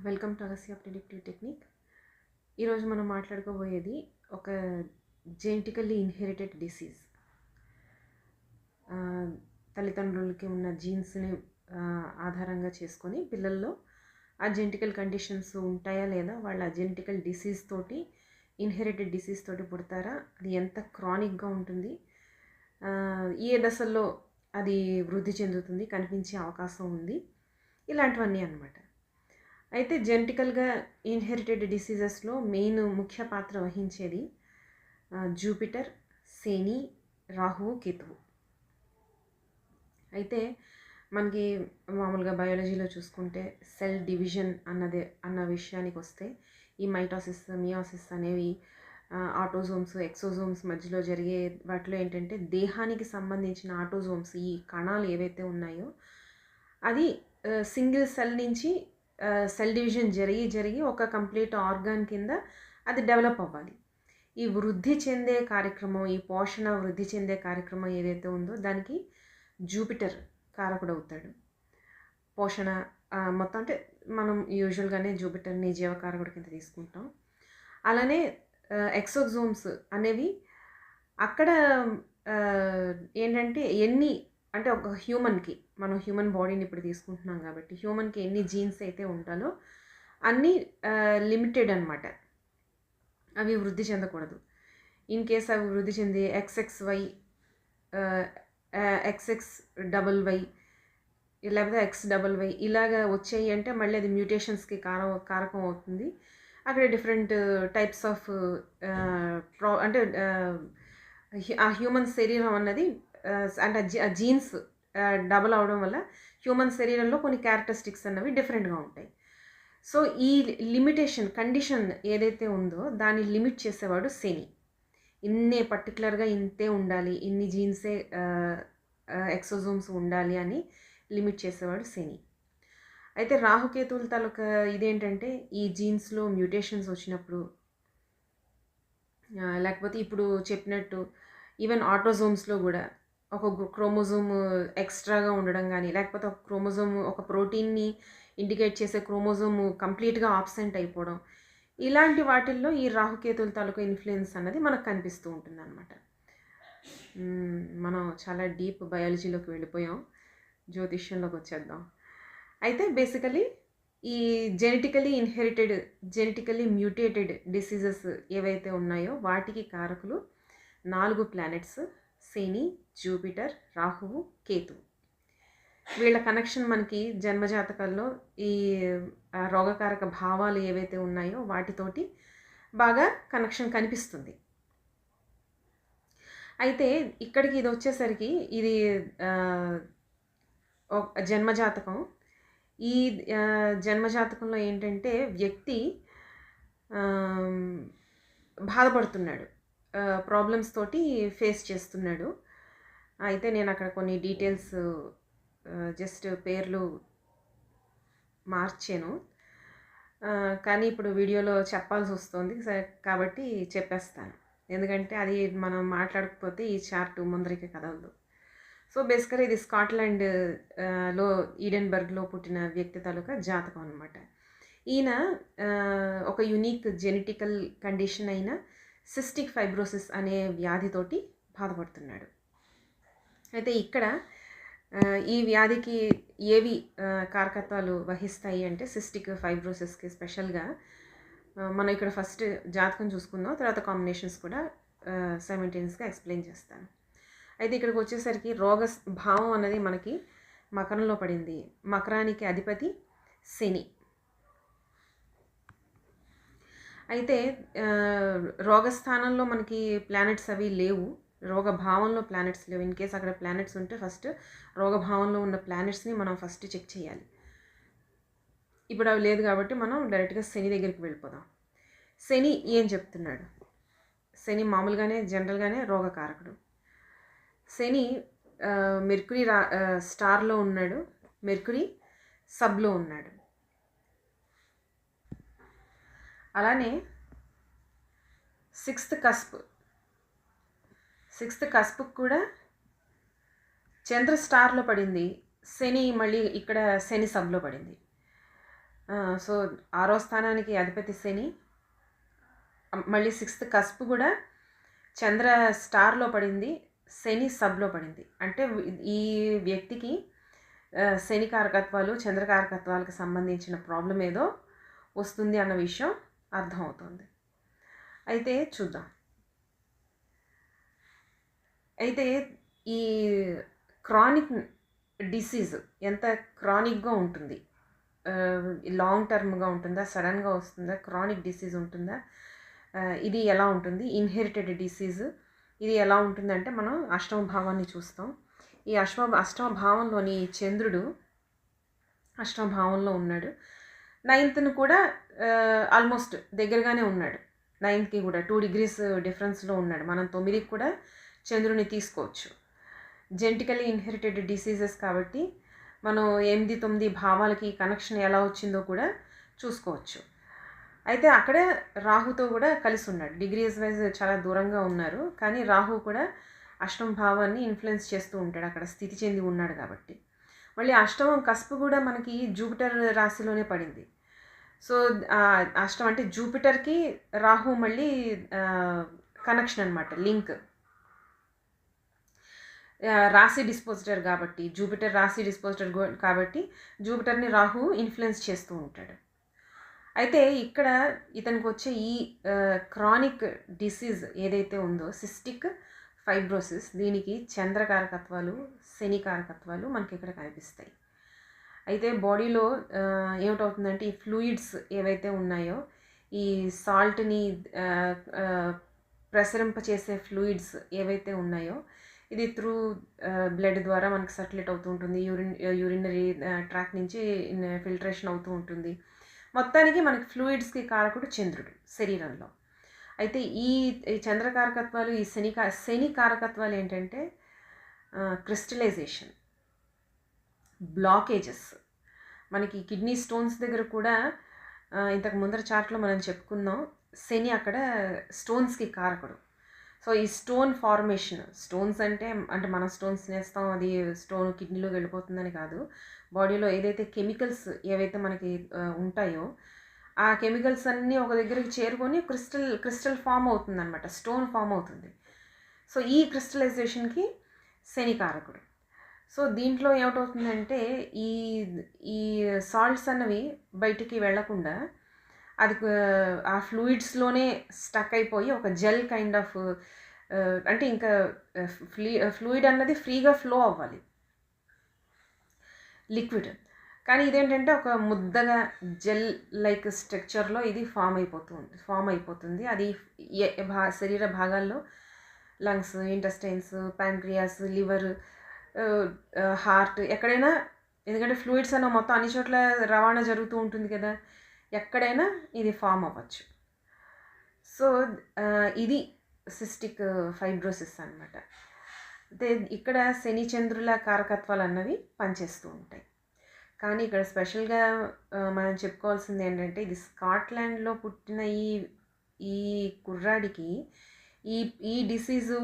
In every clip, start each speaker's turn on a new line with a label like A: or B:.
A: Welcome to Agasya predictive technique. ఈరోజు మనం మాట్లాడుకోబోయేది ఒక జెనెటికల్లీ ఇన్హెరిటెడ్ డిసీజ్. తల్లిదండ్రులకి ఉన్న జీన్స్ని ఆధారంగా చేసుకొని పిల్లల్లో ఆ జెనెటికల్ కండిషన్స్ ఉంటాయా లేదా, వాళ్ళ జెనెటికల్ డిసీజ్ తోటి, ఇన్హెరిటెడ్ డిసీజ్ తోటి పుడతారా, అది ఎంత క్రానిక్గా ఉంటుంది, ఏ దశల్లో అది వృద్ధి చెందుతుంది, కనిపించే అవకాశం ఉంది, ఇలాంటివన్నీ అన్నమాట. అయితే జెనెటికల్గా ఇన్హెరిటెడ్ డిసీజెస్లో మెయిన్ ముఖ్య పాత్ర వహించేది జూపిటర్, శని, రాహువు, కేతువు. అయితే మనకి మామూలుగా బయాలజీలో చూసుకుంటే సెల్ డివిజన్ అన్న విషయానికి వస్తే ఈ మైటోసిస్, మియోసిస్ అనేవి ఆటోజోమ్స్, ఎక్సోజోమ్స్ మధ్యలో జరిగే వాటిలో ఏంటంటే దేహానికి సంబంధించిన ఆటోజోమ్స్, ఈ కణాలు ఏవైతే ఉన్నాయో అది సింగిల్ సెల్ నుంచి సెల్ డివిజన్ జరిగి ఒక కంప్లీట్ ఆర్గాన్ కింద అది డెవలప్ అవ్వాలి. ఈ వృద్ధి చెందే కార్యక్రమం, ఈ పోషణ వృద్ధి చెందే కార్యక్రమం ఏదైతే ఉందో దానికి జూపిటర్ కారకుడు అవుతాడు. పోషణ మొత్తం అంటే మనం యూజువల్గానే జూపిటర్ని జీవకారకుడి కింద తీసుకుంటాం. అలానే ఎక్సోజోమ్స్ అనేవి అక్కడ ఏంటంటే అంటే ఒక హ్యూమన్కి, మనం హ్యూమన్ బాడీని ఇప్పుడు తీసుకుంటున్నాం కాబట్టి హ్యూమన్కి ఎన్ని జీన్స్ అయితే ఉంటాలో అన్నీ లిమిటెడ్ అనమాట. అవి వృద్ధి చెందకూడదు. ఇన్ కేస్ అవి వృద్ధి చెంది XXY, XXYY లేకపోతే XYY ఇలాగా వచ్చాయి అంటే మళ్ళీ అది మ్యూటేషన్స్కి కారకం అవుతుంది. అక్కడ డిఫరెంట్ టైప్స్ ఆఫ్ అంటే ఆ హ్యూమన్ శరీరం అన్నది అంటే ఆ జీన్స్ డబల్ అవడం వల్ల హ్యూమన్ శరీరంలో కొన్ని క్యారెక్టరిస్టిక్స్ అన్నవి డిఫరెంట్గా ఉంటాయి. సో ఈ లిమిటేషన్ కండిషన్ ఏదైతే ఉందో దాన్ని లిమిట్ చేసేవాడు శని. పర్టికులర్గా ఇంతే ఉండాలి, ఇన్ని జీన్సే ఎక్సోజోమ్స్ ఉండాలి అని లిమిట్ చేసేవాడు శని. అయితే రాహుకేతువుల తాలూకా ఇదేంటంటే ఈ జీన్స్లో మ్యూటేషన్స్ వచ్చినప్పుడు, లేకపోతే ఇప్పుడు చెప్పినట్టు ఈవెన్ ఆటోజోమ్స్లో కూడా ఒక క్రోమోజోమ్ ఎక్స్ట్రాగా ఉండడం కానీ, లేకపోతే ఒక క్రోమోజోమ్, ఒక ప్రోటీన్ని ఇండికేట్ చేసే క్రోమోజోమ్ కంప్లీట్గా ఆబ్సెంట్ అయిపోవడం, ఇలాంటి వాటిల్లో ఈ రాహుకేతుల తాలూకా ఇన్ఫ్లుయెన్స్ అన్నది మనకు కనిపిస్తూ ఉంటుంది అన్నమాట. మనం చాలా డీప్ బయాలజీలోకి వెళ్ళిపోయాం, జ్యోతిష్యంలోకి వచ్చేద్దాం. అయితే బేసికలీ ఈ genetically inherited, genetically mutated diseases ఏవైతే ఉన్నాయో వాటికి కారకులు 4 ప్లానెట్స్: శని, జూపిటర్, రాహువు, కేతువు. వీళ్ళ కనెక్షన్ మనకి జన్మజాతకాల్లో ఈ రోగకారక భావాలు ఏవైతే ఉన్నాయో వాటితోటి బాగా కనెక్షన్ కనిపిస్తుంది. అయితే ఇక్కడికి ఇది వచ్చేసరికి ఇది జన్మజాతకం. ఈ జన్మజాతకంలో ఏంటంటే వ్యక్తి బాధపడుతున్నాడు, ప్రాబ్లమ్స్ తోటి ఫేస్ చేస్తున్నాడు. అయితే నేను అక్కడ కొన్ని డీటెయిల్స్ జస్ట్ పేర్లు మార్చాను, కానీ ఇప్పుడు వీడియోలో చెప్పాల్సి వస్తుంది కాబట్టి చెప్పేస్తాను. ఎందుకంటే అది మనం మాట్లాడకపోతే ఈ చార్ట్ ముందరికి కదలదు. సో బేసికలీ ఇది స్కాట్లాండ్ లో ఈడెన్బర్గ్లో పుట్టిన వ్యక్తి తాలూకా జాతకం అనమాట. ఈయన ఒక యూనిక్ జెనెటికల్ కండిషన్ అయిన సిస్టిక్ ఫైబ్రోసిస్ అనే వ్యాధితోటి బాధపడుతున్నాడు. అయితే ఇక్కడ ఈ వ్యాధికి ఏవి కారకత్వాలు వహిస్తాయి అంటే సిస్టిక్ ఫైబ్రోసిస్కి స్పెషల్గా మనం ఇక్కడ ఫస్ట్ జాతకం చూసుకుందాం, తర్వాత కాంబినేషన్స్ కూడా సైమల్టేనియస్గా ఎక్స్ప్లెయిన్ చేస్తాను. అయితే ఇక్కడికి వచ్చేసరికి రోగ భావం అనేది మనకి మకరంలో పడింది. మకరానికి అధిపతి శని. అయితే రోగస్థానంలో మనకి ప్లానెట్స్ అవి లేవు, రోగభావంలో ప్లానెట్స్ లేవు. ఇన్ కేస్ అక్కడ ప్లానెట్స్ ఉంటే ఫస్ట్ రోగభావంలో ఉన్న ప్లానెట్స్ని మనం ఫస్ట్ చెక్ చేయాలి. ఇప్పుడు అవి లేదు కాబట్టి మనం డైరెక్ట్గా శని దగ్గరికి వెళ్ళిపోదాం. శని ఏం చెప్తున్నాడు? శని మామూలుగానే జనరల్గానే రోగకారకుడు. శని మెర్కురీ స్టార్లో ఉన్నాడు, మెర్కురీ సబ్లో ఉన్నాడు. అలానే సిక్స్త్ కస్ప్ కూడా చంద్ర స్టార్లో పడింది, శని మళ్ళీ ఇక్కడ శని సబ్లో పడింది. సో 6వ స్థానానికి అధిపతి శని, మళ్ళీ 6th కస్ప్ కూడా చంద్ర స్టార్లో పడింది, శని సబ్లో పడింది. అంటే ఈ వ్యక్తికి శని కారకత్వాలు చంద్ర కారకత్వాలకు సంబంధించిన ప్రాబ్లం ఏదో వస్తుంది అన్న విషయం అర్థమవుతుంది. అయితే చూద్దాం. అయితే ఈ క్రానిక్ డిసీజ్ ఎంత క్రానిక్గా ఉంటుంది, లాంగ్ టర్మ్గా ఉంటుందా, సడన్గా వస్తుందా, క్రానిక్ డిసీజ్ ఉంటుందా, ఇది ఎలా ఉంటుంది, ఇన్హెరిటెడ్ డిసీజ్ ఇది ఎలా ఉంటుందంటే మనం అష్టమ భావాన్ని చూస్తాం. ఈ అష్టమ భావంలోని చంద్రుడు అష్టమ భావంలో ఉన్నాడు. 9th కూడా ఆల్మోస్ట్ దగ్గరగానే ఉన్నాడు. 9th కూడా 2 degrees డిఫరెన్స్లో ఉన్నాడు. మనం 9కి కూడా చంద్రుని తీసుకోవచ్చు. జెనెటికలీ ఇన్హెరిటెడ్ డిసీజెస్ కాబట్టి మనం 8, 9 భావాలకి కనెక్షన్ ఎలా వచ్చిందో కూడా చూసుకోవచ్చు. అయితే అక్కడే రాహుతో కూడా కలిసి ఉన్నాడు. డిగ్రీస్ వైజ్ చాలా దూరంగా ఉన్నారు, కానీ రాహు కూడా అష్టమ భావాన్ని ఇన్ఫ్లుయెన్స్ చేస్తూ ఉంటాడు, అక్కడ స్థితి చెంది ఉన్నాడు కాబట్టి. మళ్ళీ అష్టమం కస్ప్ కూడా మనకి జూపిటర్ రాశిలోనే పడింది. సో అష్టం అంటే జూపిటర్కి రాహు మళ్ళీ కనెక్షన్ అనమాట, లింక్. రాశి డిస్పోజిటర్ కాబట్టి, జూపిటర్ రాశి డిస్పోజిటర్ కాబట్టి జూపిటర్ని రాహు ఇన్ఫ్లుయెన్స్ చేస్తూ ఉంటాడు. అయితే ఇక్కడ ఇతనికి వచ్చే ఈ క్రానిక్ డిసీజ్ ఏదైతే ఉందో, సిస్టిక్ ఫైబ్రోసిస్, దీనికి చంద్రకారకత్వాలు శని కారకత్వాలు మనకి ఇక్కడ కనిపిస్తాయి. అయితే బాడీలో ఏమిటవుతుందంటే ఈ ఫ్లూయిడ్స్ ఏవైతే ఉన్నాయో, ఈ సాల్ట్ని ప్రసరింపచేసే ఫ్లూయిడ్స్ ఏవైతే ఉన్నాయో, ఇది త్రూ బ్లడ్ ద్వారా మనకి సర్క్యులేట్ అవుతూ ఉంటుంది, యూరినరీ ట్రాక్ నుంచి ఫిల్టరేషన్ అవుతూ ఉంటుంది. మొత్తానికి మనకి ఫ్లూయిడ్స్కి కారకుడు చంద్రుడు శరీరంలో. అయితే ఈ చంద్రకారకత్వాలు, ఈ శని కారకత్వాలు ఏంటంటే క్రిస్టలైజేషన్, బ్లాకేజెస్. మనకి కిడ్నీ స్టోన్స్ దగ్గర కూడా ఇంతకు ముందర చార్ట్లో మనం చెప్పుకున్నాం, శని అక్కడ స్టోన్స్కి కారకుడు. సో ఈ స్టోన్ ఫార్మేషన్, స్టోన్స్ అంటే మనం స్టోన్స్ వేస్తాం, అది స్టోన్ కిడ్నీలోకి వెళ్ళిపోతుందని కాదు. బాడీలో ఏదైతే కెమికల్స్ ఏవైతే మనకి ఉంటాయో, ఆ కెమికల్స్ అన్నీ ఒక దగ్గరికి చేరుకొని క్రిస్టల్ ఫామ్ అవుతుంది అనమాట, స్టోన్ ఫామ్ అవుతుంది. సో ఈ క్రిస్టలైజేషన్కి శని కారకుడు. సో దీంట్లో ఏమిటవుతుందంటే ఈ ఈ సాల్ట్స్ అన్నవి బయటికి వెళ్లకుండా అది ఆ ఫ్లూయిడ్స్లోనే స్టక్ అయిపోయి ఒక జెల్ కైండ్ ఆఫ్, అంటే ఇంకా ఫ్లూయిడ్ అన్నది ఫ్రీగా ఫ్లో అవ్వాలి, లిక్విడ్. కానీ ఇదేంటంటే ఒక ముద్దగా జెల్ లైక్ స్ట్రక్చర్లో ఇది ఫామ్ అయిపోతుంది. అది శరీర భాగాల్లో lungs, intestines, pancreas, liver, heart, ఎక్కడైనా, ఎందుకంటే ఫ్లూయిడ్స్ అన్న మొత్తం అన్ని చోట్ల రవాణా జరుగుతూ ఉంటుంది కదా, ఎక్కడైనా ఇది ఫామ్ అవ్వచ్చు. సో ఇది సిస్టిక్ ఫైబ్రోసిస్ అనమాట. అయితే ఇక్కడ శని చంద్రుల కారకత్వాలు అన్నవి పనిచేస్తూ ఉంటాయి. కానీ ఇక్కడ స్పెషల్గా మనం చెప్పుకోవాల్సింది ఏంటంటే, ఇది స్కాట్లాండ్లో పుట్టిన ఈ కుర్రాడికి ఈ డిసీజు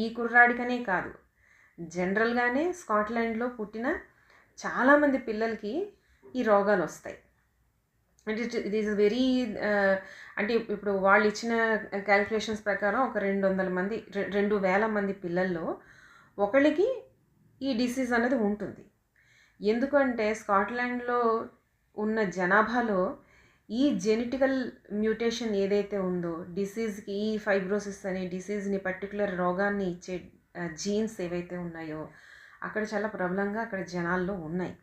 A: ఈ కుర్రాడికనే కాదు, జనరల్గానే స్కాట్లాండ్లో పుట్టిన చాలామంది పిల్లలకి ఈ రోగాలు వస్తాయి. అంటే ఇట్ ఈస్ వెరీ, అంటే ఇప్పుడు వాళ్ళు ఇచ్చిన క్యాలిక్యులేషన్స్ ప్రకారం ఒక 200 మంది పిల్లల్లో ఒకళ్ళకి ఈ డిసీజ్ అనేది ఉంటుంది. ఎందుకంటే స్కాట్లాండ్లో ఉన్న జనాభాలో ఈ జెనెటికల్ మ్యూటేషన్ ఏదైతే ఉందో, డిసీజ్కి, ఈ ఫైబ్రోసిస్ అనే డిసీజ్ని, పర్టికులర్ రోగాన్ని ఇచ్చే జీన్స్ ఏవైతే ఉన్నాయో అక్కడ చాలా ప్రబలంగా అక్కడ జనాల్లో ఉన్నాయి.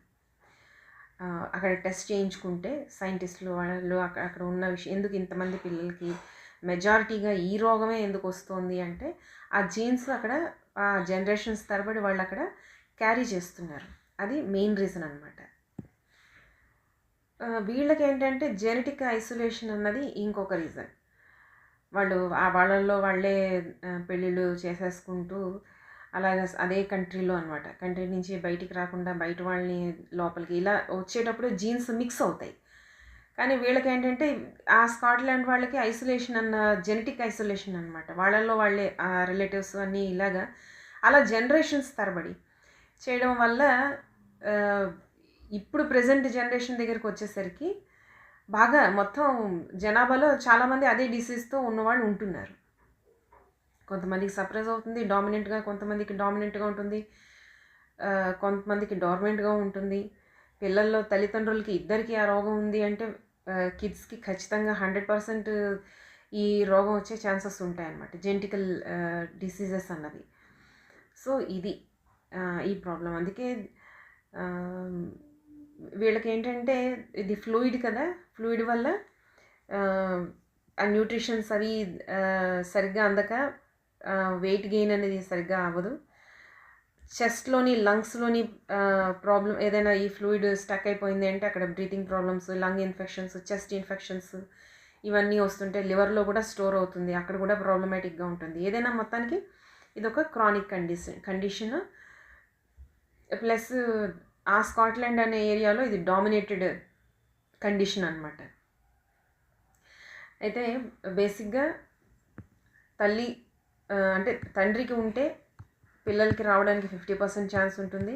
A: అక్కడ టెస్ట్ చేయించుకుంటే సైంటిస్టులు వాళ్ళు అక్కడ ఉన్న విషయం, ఎందుకు ఇంతమంది పిల్లలకి మెజారిటీగా ఈ రోగమే ఎందుకు వస్తుంది అంటే, ఆ జీన్స్ అక్కడ ఆ జనరేషన్స్ తరబడి వాళ్ళు అక్కడ క్యారీ చేస్తున్నారు. అది మెయిన్ రీజన్ అనమాట. వీళ్ళకి ఏంటంటే జెనెటిక్ ఐసోలేషన్ అన్నది ఇంకొక రీజన్. వాళ్ళల్లో వాళ్ళే పెళ్ళిళ్ళు చేసేసుకుంటూ అలాగే అదే కంట్రీలో అనమాట, కంట్రీ నుంచి బయటికి రాకుండా బయట వాళ్ళని లోపలికి ఇలా వచ్చేటప్పుడు జీన్స్ మిక్స్ అవుతాయి. కానీ వీళ్ళకి ఏంటంటే ఆ స్కాట్లాండ్ వాళ్ళకి ఐసోలేషన్ అన్న జెనెటిక్ ఐసోలేషన్ అనమాట, వాళ్ళల్లో వాళ్ళే ఆ రిలేటివ్స్ అన్నీ ఇలాగా అలా జనరేషన్స్ తరబడి చేయడం వల్ల ఇప్పుడు ప్రెజెంట్ జనరేషన్ దగ్గరికి వచ్చేసరికి బాగా మొత్తం జనాభాలో చాలామంది అదే డిసీజ్తో ఉన్నవాళ్ళు ఉంటున్నారు. కొంతమందికి సప్రెస్ అవుతుంది డామినెంట్గా, కొంతమందికి డామినెంట్గా ఉంటుంది, కొంతమందికి డార్మెంట్గా ఉంటుంది. పిల్లల్లో తల్లిదండ్రులకి ఇద్దరికి ఆ రోగం ఉంది అంటే కిడ్స్కి ఖచ్చితంగా 100% ఈ రోగం వచ్చే ఛాన్సెస్ ఉంటాయన్నమాట, జెనెటికల్ డిసీజెస్ అన్నది. సో ఇది ఈ ప్రాబ్లం. అందుకే వీళ్ళకి ఏంటంటే ఇది ఫ్లూయిడ్ కదా, ఫ్లూయిడ్ వల్ల ఆ న్యూట్రిషన్స్ అవి సరిగ్గా అందక వెయిట్ గెయిన్ అనేది సరిగ్గా అవ్వదు. చెస్ట్లోని లంగ్స్లోని ప్రాబ్లం ఏదైనా ఈ ఫ్లూయిడ్ స్టక్ అయిపోయింది అంటే అక్కడ breathing problems, lung infections, chest infections ఇవన్నీ వస్తుంటే లివర్లో కూడా స్టోర్ అవుతుంది, అక్కడ కూడా ప్రాబ్లమాటిక్గా ఉంటుంది. ఏదైనా మొత్తానికి ఇది ఒక క్రానిక్ కండిషన్. ప్లస్ ఆ స్కాట్లాండ్ అనే ఏరియాలో ఇది డామినేటెడ్ కండిషన్ అనమాట. అయితే బేసిక్గా తల్లి అంటే తండ్రికి ఉంటే పిల్లలకి రావడానికి 50% ఛాన్స్ ఉంటుంది.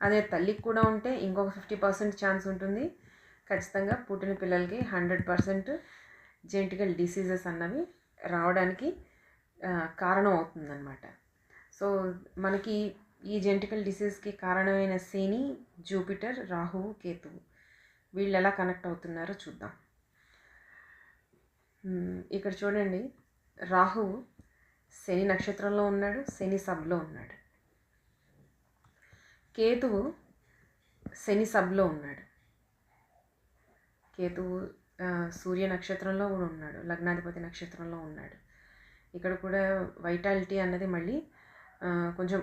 A: అదే తల్లికి కూడా ఉంటే ఇంకొక 50% ఛాన్స్ ఉంటుంది. ఖచ్చితంగా పుట్టిన పిల్లలకి 100% జెనెటికల్ డిసీజెస్ అన్నవి రావడానికి కారణం అవుతుందన్నమాట. సో మనకి ఈ జెనెటికల్ డిసీజ్కి కారణమైన శని, జూపిటర్, రాహువు, కేతువు వీళ్ళు ఎలా కనెక్ట్ అవుతున్నారో చూద్దాం. ఇక్కడ చూడండి, రాహువు శని నక్షత్రంలో ఉన్నాడు, శని సబ్లో ఉన్నాడు. కేతువు శని సబ్లో ఉన్నాడు. కేతువు సూర్య నక్షత్రంలో కూడా ఉన్నాడు, లగ్నాధిపతి నక్షత్రంలో ఉన్నాడు. ఇక్కడ కూడా వైటాలిటీ అన్నది మళ్ళీ కొంచెం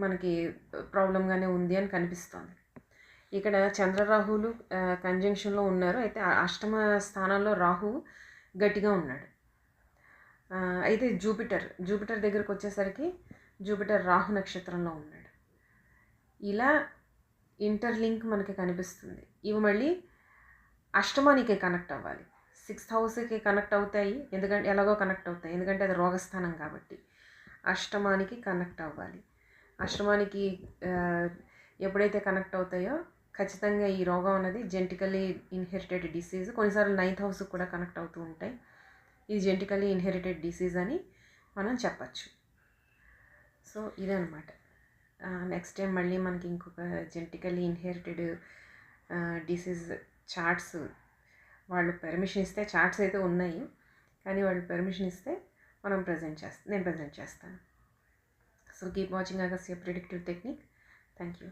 A: మనకి ప్రాబ్లంగానే ఉంది అని కనిపిస్తోంది. ఇక్కడ చంద్రరాహువులు కంజంక్షన్లో ఉన్నారు. అయితే అష్టమ స్థానంలో రాహువు గట్టిగా ఉన్నాడు. అయితే జూపిటర్ దగ్గరకు వచ్చేసరికి జూపిటర్ రాహు నక్షత్రంలో ఉన్నాడు. ఇలా ఇంటర్లింక్ మనకి కనిపిస్తుంది. ఇవి మళ్ళీ అష్టమానికి కనెక్ట్ అవ్వాలి, 6th హౌస్కి కనెక్ట్ అవుతాయి. ఎందుకంటే ఎలాగో కనెక్ట్ అవుతాయి, ఎందుకంటే అది రోగస్థానం కాబట్టి. అష్టమానికి కనెక్ట్ అవ్వాలి. అష్టమానికి ఎప్పుడైతే కనెక్ట్ అవుతాయో ఖచ్చితంగా ఈ రోగం అనేది జెనెటికల్లీ ఇన్హెరిటెడ్ డిసీజ్. కొన్నిసార్లు 9th హౌస్కి కూడా కనెక్ట్ అవుతూ ఉంటాయి. ఇది జెనెటికల్లీ ఇన్హెరిటెడ్ డిసీజ్ అని మనం చెప్పచ్చు. సో ఇదనమాట. నెక్స్ట్ టైం మళ్ళీ మనకి ఇంకొక జెనెటికల్లీ ఇన్హెరిటెడ్ డిసీజ్ చార్ట్స్ వాళ్ళు పర్మిషన్ ఇస్తే, చార్ట్స్ అయితే ఉన్నాయి కానీ వాళ్ళు పర్మిషన్ ఇస్తే నేను ప్రజెంట్ చేస్తాను. So keep watching Agastya predictive technique. Thank you.